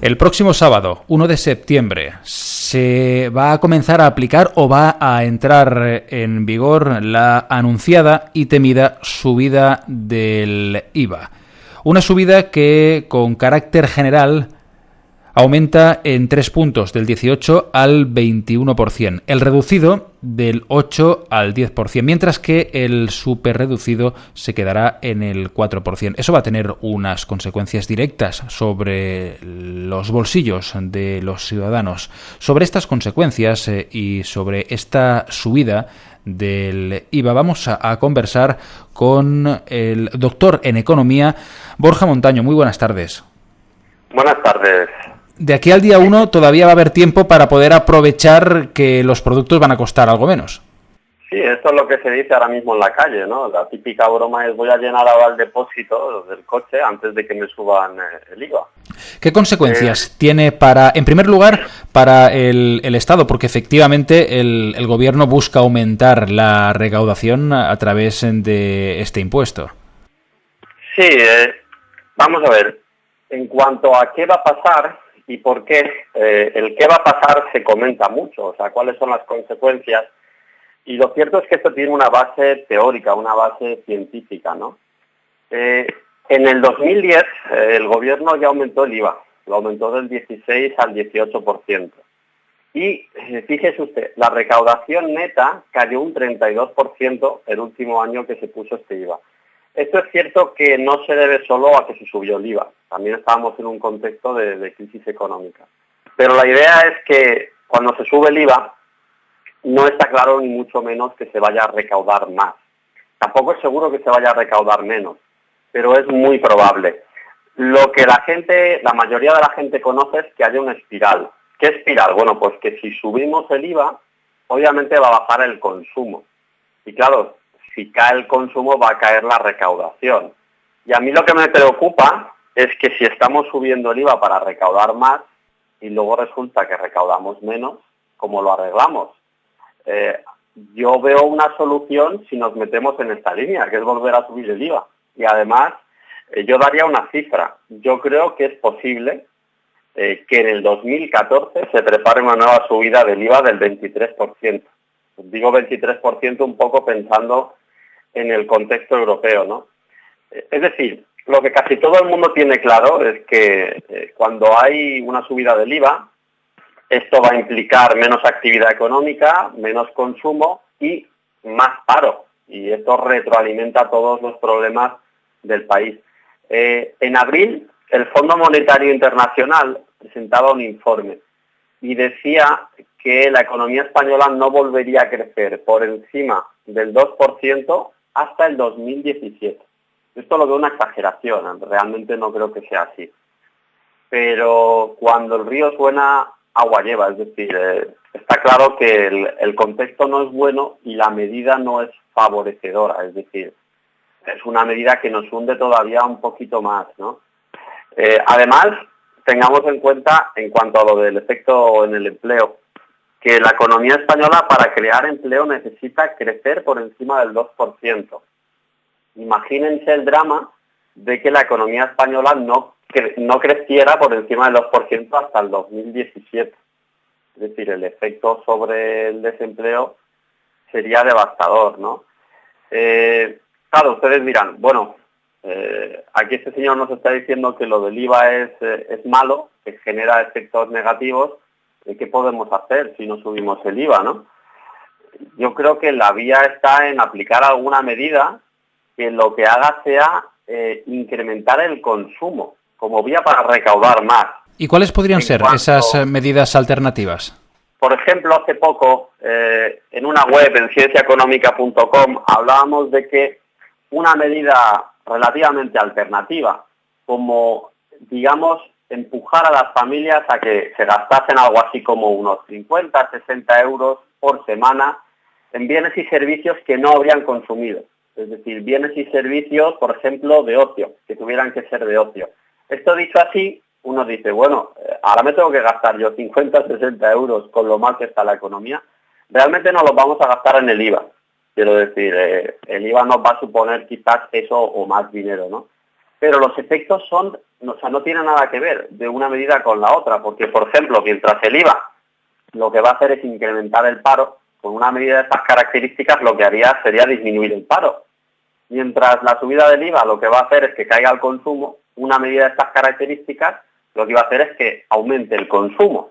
El próximo sábado, 1 de septiembre, se va a comenzar a aplicar o va a entrar en vigor la anunciada y temida subida del IVA. Una subida que, con carácter general, aumenta en 3 puntos, del 18 al 21%. El reducido del 8 al 10%, mientras que el superreducido se quedará en el 4%. Eso va a tener unas consecuencias directas sobre los bolsillos de los ciudadanos. Sobre estas consecuencias y sobre esta subida del IVA vamos a conversar con el doctor en Economía, Borja Montaño. Muy buenas tardes. Buenas tardes. De aquí al día 1 todavía va a haber tiempo para poder aprovechar que los productos van a costar algo menos. Sí, esto es lo que se dice ahora mismo en la calle, ¿no? La típica broma es: voy a llenar ahora el depósito del coche antes de que me suban el IVA. ¿Qué consecuencias tiene en primer lugar, para el Estado? Porque efectivamente el Gobierno busca aumentar la recaudación a través de este impuesto. Sí, vamos a ver. En cuanto a qué va a pasar y por qué, el qué va a pasar se comenta mucho, o sea, cuáles son las consecuencias. Y lo cierto es que esto tiene una base teórica, una base científica, ¿no? En el 2010 el gobierno ya aumentó el IVA, lo aumentó del 16 al 18%. Y fíjese usted, la recaudación neta cayó un 32% el último año que se puso este IVA. Esto es cierto que no se debe solo a que se subió el IVA, también estábamos en un contexto de crisis económica. Pero la idea es que cuando se sube el IVA, no está claro ni mucho menos que se vaya a recaudar más. Tampoco es seguro que se vaya a recaudar menos, pero es muy probable. Lo que la mayoría de la gente conoce es que haya una espiral. ¿Qué espiral? Bueno, pues que si subimos el IVA, obviamente va a bajar el consumo. Y claro, si cae el consumo va a caer la recaudación. Y a mí lo que me preocupa es que si estamos subiendo el IVA para recaudar más y luego resulta que recaudamos menos, ¿cómo lo arreglamos? Yo veo una solución si nos metemos en esta línea, que es volver a subir el IVA. Y además, yo daría una cifra. Yo creo que es posible que en el 2014 se prepare una nueva subida del IVA del 23%. Digo 23% un poco pensando en el contexto europeo, ¿no? Es decir, lo que casi todo el mundo tiene claro es que cuando hay una subida del IVA, esto va a implicar menos actividad económica, menos consumo y más paro. Y esto retroalimenta todos los problemas del país. En abril, el Fondo Monetario Internacional presentaba un informe y decía que la economía española no volvería a crecer por encima del 2% hasta el 2017. Esto lo veo una exageración, realmente no creo que sea así. Pero cuando el río suena, agua lleva, es decir, está claro que el contexto no es bueno y la medida no es favorecedora, es decir, es una medida que nos hunde todavía un poquito más, ¿no? Además, tengamos en cuenta, en cuanto a lo del efecto en el empleo, que la economía española para crear empleo necesita crecer por encima del 2%. Imagínense el drama de que la economía española no creciera por encima del 2% hasta el 2017. Es decir, el efecto sobre el desempleo sería devastador, ¿no? Claro, ustedes dirán, bueno, aquí este señor nos está diciendo que lo del IVA es malo, que genera efectos negativos. ¿Qué podemos hacer si no subimos el IVA, no? Yo creo que la vía está en aplicar alguna medida que lo que haga sea incrementar el consumo como vía para recaudar más. ¿Y cuáles podrían ser esas medidas alternativas? Por ejemplo, hace poco, en una web, en cienciaeconómica.com, hablábamos de que una medida relativamente alternativa, como, digamos, empujar a las familias a que se gastasen algo así como unos 50, 60 euros por semana en bienes y servicios que no habrían consumido. Es decir, bienes y servicios, por ejemplo, de ocio, que tuvieran que ser de ocio. Esto dicho así, uno dice, bueno, ahora me tengo que gastar yo 50, 60 euros con lo mal que está la economía. Realmente no los vamos a gastar en el IVA. Quiero decir, el IVA nos va a suponer quizás eso o más dinero, ¿no? pero los efectos no tienen nada que ver de una medida con la otra, porque, por ejemplo, mientras el IVA lo que va a hacer es incrementar el paro, con una medida de estas características lo que haría sería disminuir el paro. Mientras la subida del IVA lo que va a hacer es que caiga el consumo, una medida de estas características lo que va a hacer es que aumente el consumo.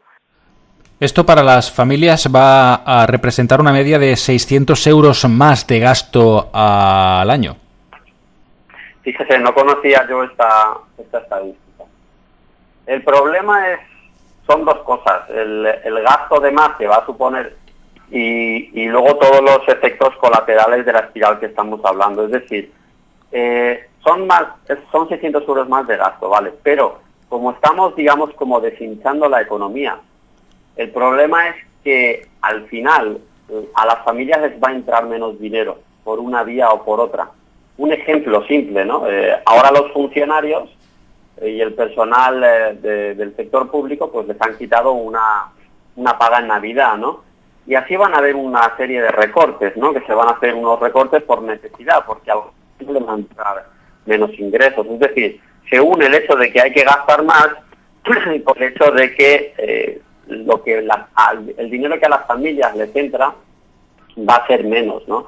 Esto para las familias va a representar una media de 600 euros más de gasto al año. Fíjese, no conocía yo esta estadística. El problema son dos cosas, el gasto de más que va a suponer y luego todos los efectos colaterales de la espiral que estamos hablando. Es decir, son 600 euros más de gasto, ¿vale? Pero como estamos, digamos, como deshinchando la economía, el problema es que al final a las familias les va a entrar menos dinero por una vía o por otra. Un ejemplo simple, ¿no? Ahora los funcionarios y el personal del sector público pues les han quitado una paga en Navidad, ¿no? Y así van a haber una serie de recortes, ¿no? Que se van a hacer unos recortes por necesidad, porque a los le van a entrar menos ingresos. Es decir, se une el hecho de que hay que gastar más por el hecho de que el dinero que a las familias les entra va a ser menos, ¿no?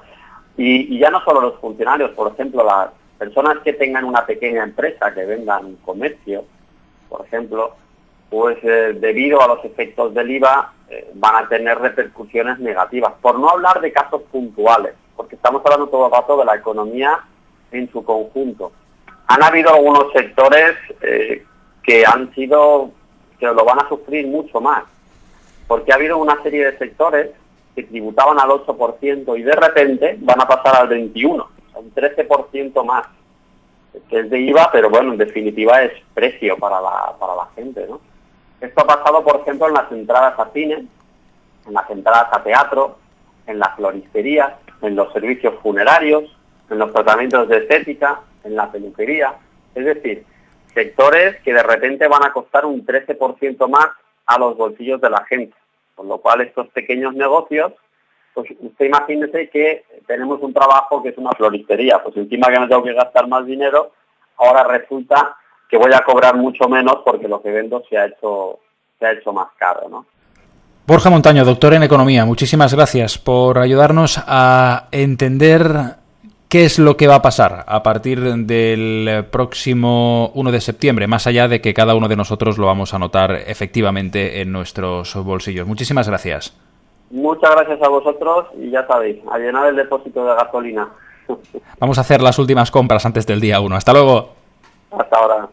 Y ya no solo los funcionarios, por ejemplo, las personas que tengan una pequeña empresa, que vendan comercio, por ejemplo, pues debido a los efectos del IVA van a tener repercusiones negativas. Por no hablar de casos puntuales, porque estamos hablando todo el rato de la economía en su conjunto. Han habido algunos sectores que lo van a sufrir mucho más, porque ha habido una serie de sectores que tributaban al 8% y de repente van a pasar al 21%, o sea, un 13% más, que es de IVA, pero bueno, en definitiva es precio para la gente, ¿no? Esto ha pasado, por ejemplo, en las entradas a cine, en las entradas a teatro, en las floristerías, en los servicios funerarios, en los tratamientos de estética, en la peluquería. Es decir, sectores que de repente van a costar un 13% más a los bolsillos de la gente. Con lo cual estos pequeños negocios, pues usted imagínese que tenemos un trabajo que es una floristería, pues encima que no tengo que gastar más dinero, ahora resulta que voy a cobrar mucho menos porque lo que vendo se ha hecho más caro, ¿no? Borja Montaño, doctor en Economía, muchísimas gracias por ayudarnos a entender qué es lo que va a pasar a partir del próximo 1 de septiembre, más allá de que cada uno de nosotros lo vamos a notar efectivamente en nuestros bolsillos. Muchísimas gracias. Muchas gracias a vosotros y ya sabéis, a llenar el depósito de gasolina. Vamos a hacer las últimas compras antes del día 1. Hasta luego. Hasta ahora.